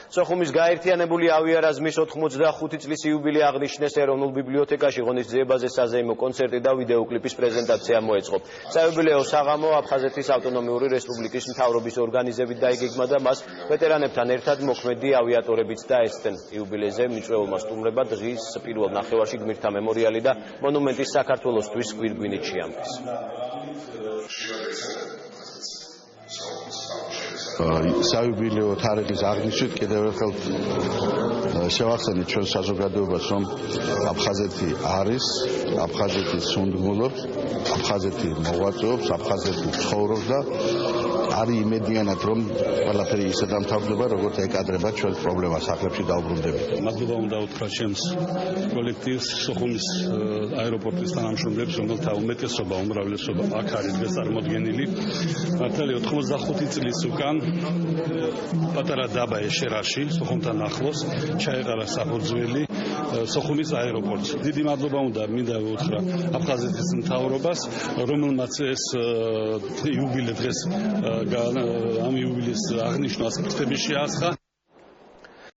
სოხუმის გაერთიანებული ავიარაზმის 85 წლის იუბილე აღნიშნეს ეროვნულ ბიბლიოთეკაში ღონისძიებაზე საზეიმო კონცერტი და ვიდეოკლიპის პრეზენტაცია მოეწყო. საიუბილეო საღამო აფხაზეთის ავტონომიური რესპუბლიკის მთავრობის ორგანიზებით დაიგეგმა და მას ვეტერანებთან ერთად მოქმედი ავიატორებიც დაესწრნენ. იუბილეზე მიწვეულმა სტუმრებმა დღის პირველ ნახევარში გმირთა მემორიალი და მონუმენტის საქართველოსთვის გვირგვინით შეამკეს. საიუბილეო თარიღის აღნიშვნით კიდევ ერთხელ შევახსენეთ ჩვენ საზოგადოებას, რომ აფხაზეთი არის, აფხაზეთი სუნდმულობს, აფხაზეთი მოღვაწეობს, აფხაზეთი ცხოვრობს და არის იმედიანად, რომ ყველაფერი ისე დამთავრდება, როგორც ეკადრება ჩვენს პრობლემას სახლებში დაუბრუნდებით. მადლობა უნდა უთხრა ჩემს კოლექტივს, სოხუმის აეროპორტის თანამშრომლებს, რომელთა უმეტესობა, უმრავლესობა აქ არის დღეს წარმოდგენილი. მართალია 85 წლის უკან პატარა დაბა ეშერაში, სოხუმთან ახლოს, ჩაეყარა საფუძველი სოხუმის აეროპორტს. დიდი მადლობა უნდა მინდა უთხრა აფხაზეთის მთავრობას, რომელმაც ეს იუბილე დღეს ამ იუბილეს აღნიშვნას ფრთები შეასხა.